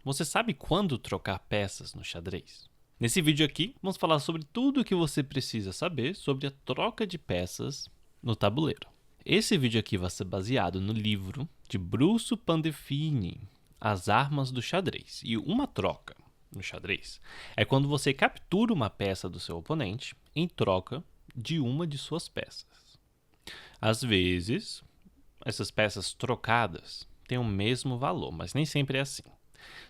Você sabe quando trocar peças no xadrez? Nesse vídeo aqui, vamos falar sobre tudo o que você precisa saber sobre a troca de peças no tabuleiro. Esse vídeo aqui vai ser baseado no livro de Bruce Pandolfini, As Armas do Xadrez. E uma troca no xadrez é quando você captura uma peça do seu oponente em troca de uma de suas peças. Às vezes, essas peças trocadas têm o mesmo valor, mas nem sempre é assim.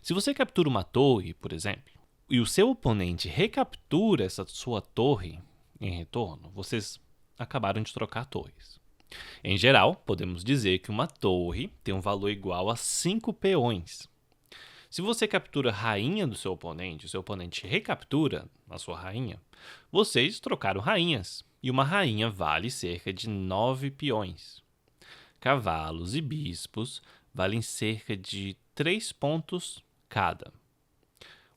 Se você captura uma torre, por exemplo, e o seu oponente recaptura essa sua torre em retorno, vocês acabaram de trocar torres. Em geral, podemos dizer que uma torre tem um valor igual a 5 peões. Se você captura a rainha do seu oponente, o seu oponente recaptura a sua rainha, vocês trocaram rainhas, e uma rainha vale cerca de 9 peões. Cavalos e bispos valem cerca de 3 pontos cada.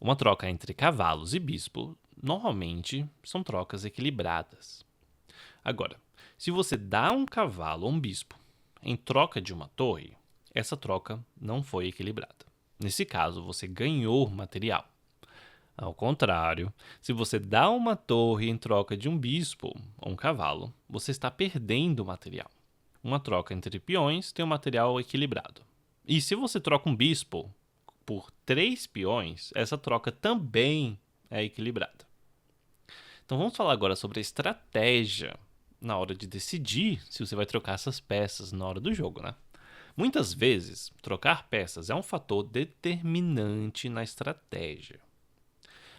Uma troca entre cavalos e bispo normalmente são trocas equilibradas. Agora, se você dá um cavalo ou um bispo em troca de uma torre, essa troca não foi equilibrada. Nesse caso, você ganhou material. Ao contrário, se você dá uma torre em troca de um bispo ou um cavalo, você está perdendo material. Uma troca entre peões tem um material equilibrado. E se você troca um bispo por 3 peões, essa troca também é equilibrada. Então vamos falar agora sobre a estratégia na hora de decidir se você vai trocar essas peças na hora do jogo, né? Muitas vezes, trocar peças é um fator determinante na estratégia.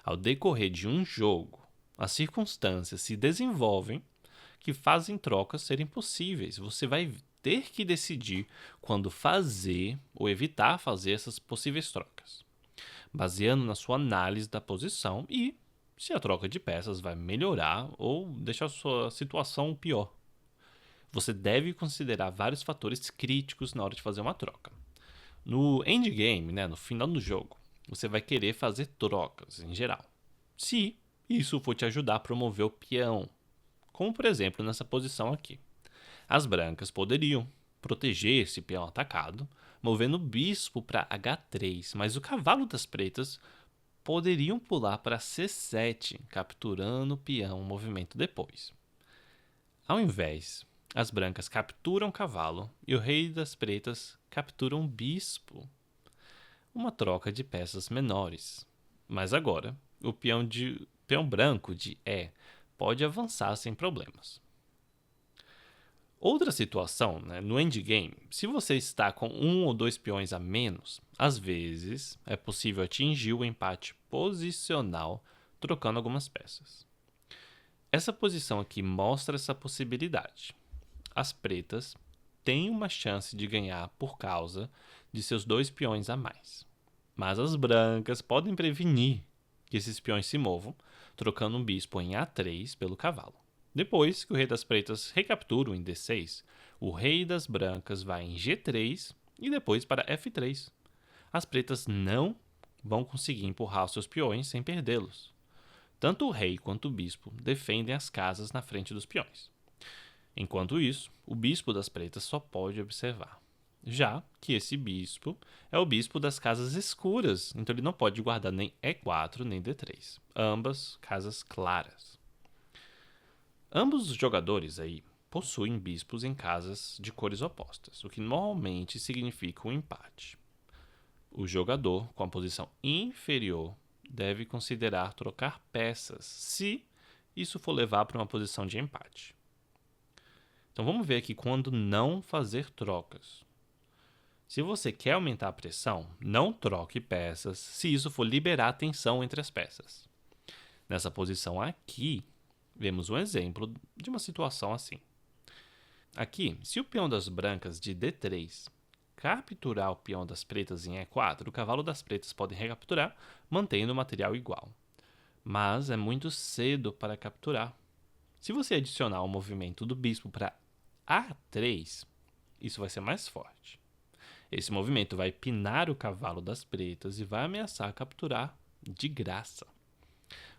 Ao decorrer de um jogo, as circunstâncias se desenvolvem que fazem trocas serem possíveis. Você vai ter que decidir quando fazer ou evitar fazer essas possíveis trocas, baseando na sua análise da posição e se a troca de peças vai melhorar ou deixar a sua situação pior. Você deve considerar vários fatores críticos na hora de fazer uma troca. No endgame, no final do jogo, você vai querer fazer trocas em geral, se isso for te ajudar a promover o peão, como por exemplo nessa posição aqui. As brancas poderiam proteger esse peão atacado, movendo o bispo para H3, mas o cavalo das pretas poderiam pular para C7, capturando o peão em movimento depois. Ao invés, as brancas capturam o cavalo e o rei das pretas captura um bispo. Uma troca de peças menores. Mas agora, o peão branco de E pode avançar sem problemas. Outra situação, no endgame, se você está com 1 ou 2 peões a menos, às vezes é possível atingir o empate posicional trocando algumas peças. Essa posição aqui mostra essa possibilidade. As pretas têm uma chance de ganhar por causa de seus 2 peões a mais. Mas as brancas podem prevenir que esses peões se movam, trocando um bispo em A3 pelo cavalo. Depois que o rei das pretas recaptura em D6, o rei das brancas vai em G3 e depois para F3. As pretas não vão conseguir empurrar os seus peões sem perdê-los. Tanto o rei quanto o bispo defendem as casas na frente dos peões. Enquanto isso, o bispo das pretas só pode observar, já que esse bispo é o bispo das casas escuras, então ele não pode guardar nem E4 nem D3, ambas casas claras. Ambos os jogadores aí possuem bispos em casas de cores opostas, o que normalmente significa um empate. O jogador com a posição inferior deve considerar trocar peças, se isso for levar para uma posição de empate. Então vamos ver aqui quando não fazer trocas. Se você quer aumentar a pressão, não troque peças se isso for liberar a tensão entre as peças. Nessa posição aqui, vemos um exemplo de uma situação assim. Aqui, se o peão das brancas de D3 capturar o peão das pretas em E4, o cavalo das pretas pode recapturar, mantendo o material igual. Mas é muito cedo para capturar. Se você adicionar o movimento do bispo para A3, isso vai ser mais forte. Esse movimento vai pinar o cavalo das pretas e vai ameaçar capturar de graça.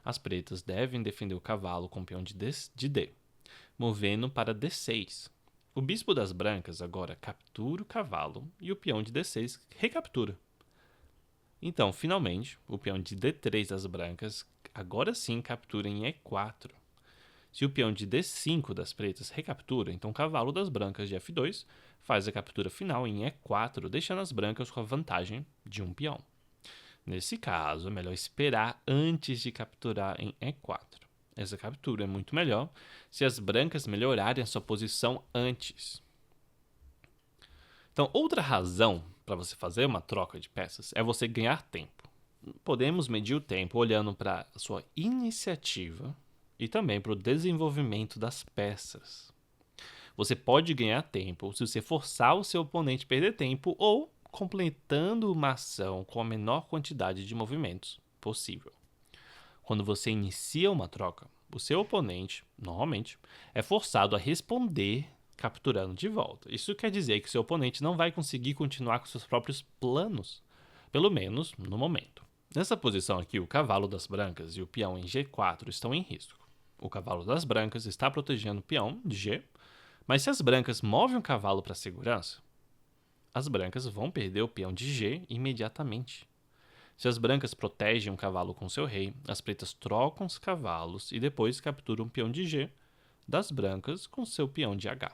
As pretas devem defender o cavalo com o peão de D, movendo para D6. O bispo das brancas agora captura o cavalo e o peão de D6 recaptura. Então, finalmente, o peão de D3 das brancas agora sim captura em E4. Se o peão de D5 das pretas recaptura, então o cavalo das brancas de F2 faz a captura final em E4, deixando as brancas com a vantagem de um peão. Nesse caso, é melhor esperar antes de capturar em E4. Essa captura é muito melhor se as brancas melhorarem a sua posição antes. Então, outra razão para você fazer uma troca de peças é você ganhar tempo. Podemos medir o tempo olhando para a sua iniciativa e também para o desenvolvimento das peças. Você pode ganhar tempo se você forçar o seu oponente a perder tempo ou completando uma ação com a menor quantidade de movimentos possível. Quando você inicia uma troca, o seu oponente, normalmente, é forçado a responder capturando de volta. Isso quer dizer que o seu oponente não vai conseguir continuar com seus próprios planos, pelo menos no momento. Nessa posição aqui, o cavalo das brancas e o peão em G4 estão em risco. O cavalo das brancas está protegendo o peão de G, mas se as brancas movem o cavalo para segurança, as brancas vão perder o peão de G imediatamente. Se as brancas protegem um cavalo com seu rei, as pretas trocam os cavalos e depois capturam o peão de G das brancas com seu peão de H.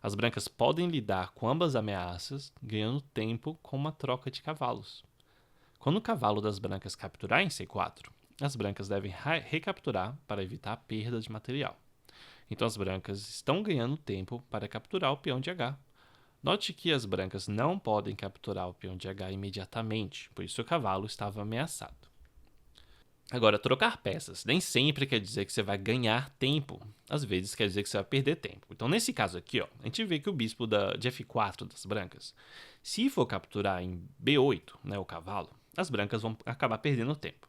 As brancas podem lidar com ambas ameaças, ganhando tempo com uma troca de cavalos. Quando o cavalo das brancas capturar em C4, as brancas devem recapturar para evitar a perda de material. Então as brancas estão ganhando tempo para capturar o peão de H. Note que as brancas não podem capturar o peão de H imediatamente, por isso o cavalo estava ameaçado. Agora, trocar peças nem sempre quer dizer que você vai ganhar tempo. Às vezes quer dizer que você vai perder tempo. Então, nesse caso aqui, a gente vê que o bispo de F4 das brancas, se for capturar em B8, o cavalo, as brancas vão acabar perdendo tempo.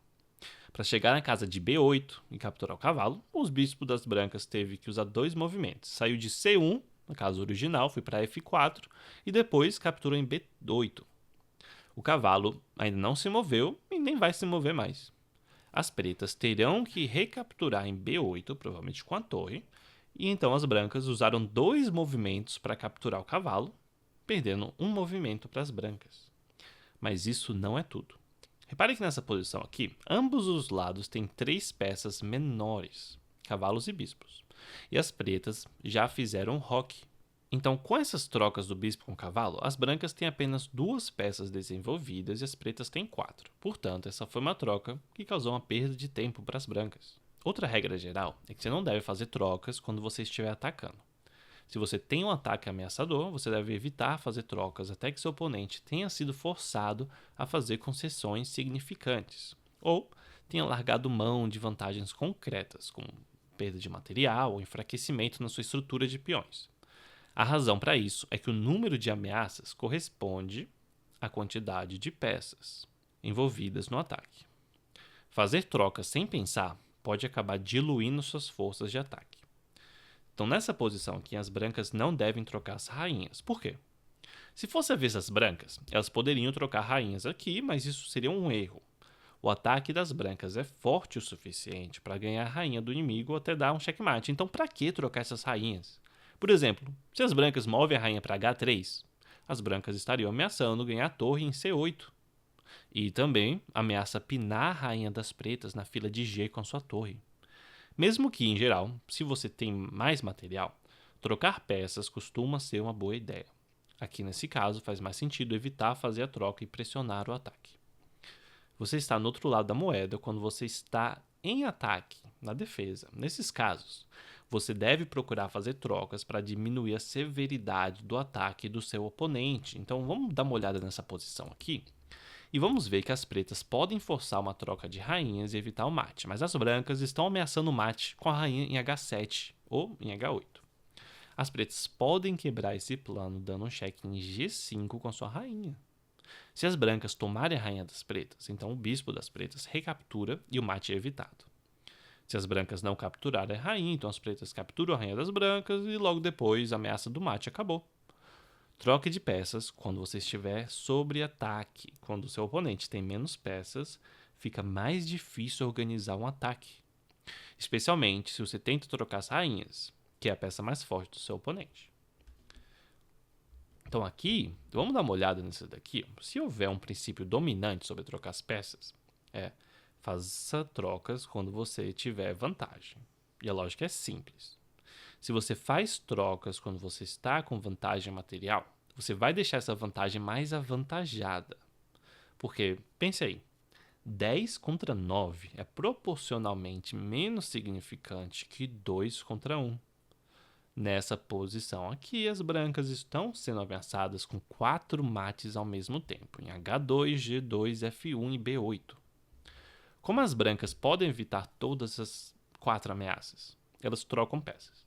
Para chegar na casa de B8 e capturar o cavalo, os bispos das brancas teve que usar dois movimentos. Saiu de C1, no caso original, foi para F4 e depois capturou em B8. O cavalo ainda não se moveu e nem vai se mover mais. As pretas terão que recapturar em B8, provavelmente com a torre, e então as brancas usaram dois movimentos para capturar o cavalo, perdendo um movimento para as brancas. Mas isso não é tudo. Repare que nessa posição aqui, ambos os lados têm três peças menores, cavalos e bispos, e as pretas já fizeram roque. Então, com essas trocas do bispo com o cavalo, as brancas têm apenas duas peças desenvolvidas e as pretas têm 4. Portanto, essa foi uma troca que causou uma perda de tempo para as brancas. Outra regra geral é que você não deve fazer trocas quando você estiver atacando. Se você tem um ataque ameaçador, você deve evitar fazer trocas até que seu oponente tenha sido forçado a fazer concessões significantes ou tenha largado mão de vantagens concretas, como perda de material ou enfraquecimento na sua estrutura de peões. A razão para isso é que o número de ameaças corresponde à quantidade de peças envolvidas no ataque. Fazer trocas sem pensar pode acabar diluindo suas forças de ataque. Então, nessa posição aqui, as brancas não devem trocar as rainhas. Por quê? Se fosse a vez das brancas, elas poderiam trocar rainhas aqui, mas isso seria um erro. O ataque das brancas é forte o suficiente para ganhar a rainha do inimigo ou até dar um checkmate. Então, para que trocar essas rainhas? Por exemplo, se as brancas movem a rainha para H3, as brancas estariam ameaçando ganhar a torre em C8. E também ameaça pinar a rainha das pretas na fila de G com sua torre. Mesmo que, em geral, se você tem mais material, trocar peças costuma ser uma boa ideia. Aqui nesse caso, faz mais sentido evitar fazer a troca e pressionar o ataque. Você está no outro lado da moeda quando você está em ataque, na defesa. Nesses casos, você deve procurar fazer trocas para diminuir a severidade do ataque do seu oponente. Então, vamos dar uma olhada nessa posição aqui. E vamos ver que as pretas podem forçar uma troca de rainhas e evitar o mate, mas as brancas estão ameaçando o mate com a rainha em H7 ou em H8. As pretas podem quebrar esse plano dando um cheque em G5 com sua rainha. Se as brancas tomarem a rainha das pretas, então o bispo das pretas recaptura e o mate é evitado. Se as brancas não capturarem a rainha, então as pretas capturam a rainha das brancas e logo depois a ameaça do mate acabou. Troque de peças quando você estiver sob ataque. Quando o seu oponente tem menos peças, fica mais difícil organizar um ataque. Especialmente se você tenta trocar as rainhas, que é a peça mais forte do seu oponente. Então aqui, vamos dar uma olhada nisso daqui. Se houver um princípio dominante sobre trocar as peças, faça trocas quando você tiver vantagem. E a lógica é simples. Se você faz trocas quando você está com vantagem material, você vai deixar essa vantagem mais avantajada. Porque, pense aí, 10 contra 9 é proporcionalmente menos significante que 2 contra 1. Nessa posição aqui, as brancas estão sendo ameaçadas com 4 mates ao mesmo tempo, em H2, G2, F1 e B8. Como as brancas podem evitar todas as 4 ameaças? Elas trocam peças.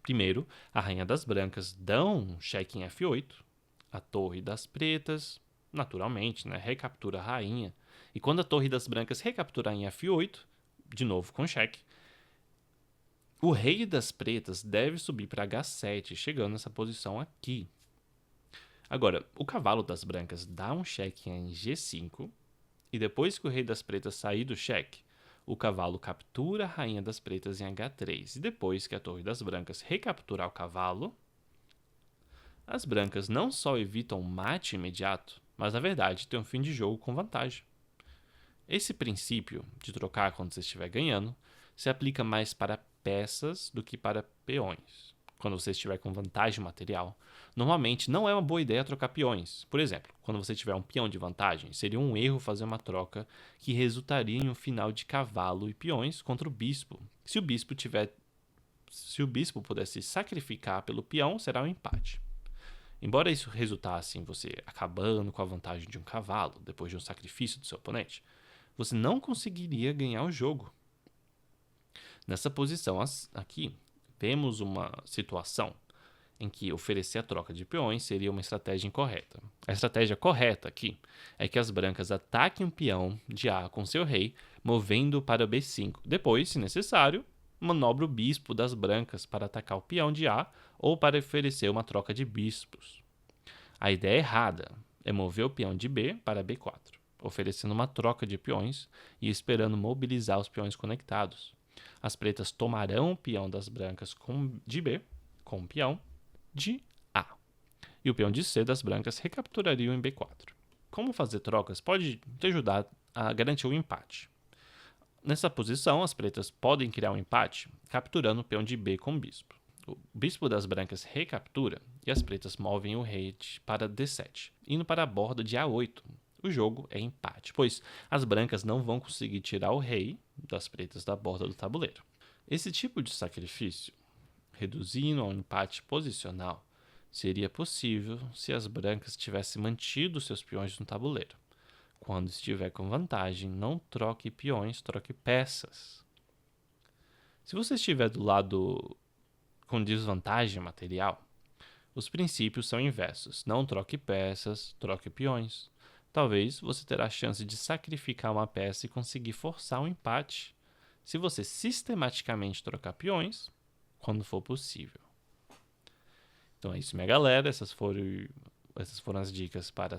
Primeiro, a rainha das brancas dão um cheque em F8, a torre das pretas, naturalmente, recaptura a rainha. E quando a torre das brancas recapturar em F8, de novo com cheque, o rei das pretas deve subir para H7, chegando nessa posição aqui. Agora, o cavalo das brancas dá um cheque em G5, e depois que o rei das pretas sair do cheque, o cavalo captura a rainha das pretas em H3. E depois que a torre das brancas recapturar o cavalo, as brancas não só evitam o mate imediato, mas na verdade tem um fim de jogo com vantagem. Esse princípio de trocar quando você estiver ganhando se aplica mais para peças do que para peões. Quando você estiver com vantagem material, normalmente não é uma boa ideia trocar peões. Por exemplo, quando você tiver um peão de vantagem, seria um erro fazer uma troca que resultaria em um final de cavalo e peões contra o bispo. Se o bispo pudesse sacrificar pelo peão, será um empate. Embora isso resultasse em você acabando com a vantagem de um cavalo depois de um sacrifício do seu oponente, você não conseguiria ganhar o jogo. Nessa posição aqui, vemos uma situação em que oferecer a troca de peões seria uma estratégia incorreta. A estratégia correta aqui é que as brancas ataquem um peão de A com seu rei, movendo para B5. Depois, se necessário, manobra o bispo das brancas para atacar o peão de A ou para oferecer uma troca de bispos. A ideia errada é mover o peão de B para B4, oferecendo uma troca de peões e esperando mobilizar os peões conectados. As pretas tomarão o peão das brancas de B com o peão de A. E o peão de C das brancas recapturariam em B4. Como fazer trocas pode te ajudar a garantir o empate. Nessa posição, as pretas podem criar um empate capturando o peão de B com o bispo. O bispo das brancas recaptura e as pretas movem o rei para D7, indo para a borda de A8. O jogo é empate, pois as brancas não vão conseguir tirar o rei das pretas da borda do tabuleiro. Esse tipo de sacrifício, reduzindo ao empate posicional, seria possível se as brancas tivessem mantido seus peões no tabuleiro. Quando estiver com vantagem, não troque peões, troque peças. Se você estiver do lado com desvantagem material, os princípios são inversos. Não troque peças, troque peões. Talvez você terá a chance de sacrificar uma peça e conseguir forçar um empate se você sistematicamente trocar peões quando for possível. Então é isso, minha galera. Essas foram as dicas para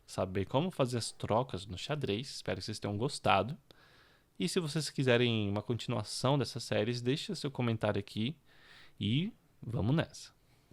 saber como fazer as trocas no xadrez. Espero que vocês tenham gostado. E se vocês quiserem uma continuação dessas séries, deixe seu comentário aqui e vamos nessa.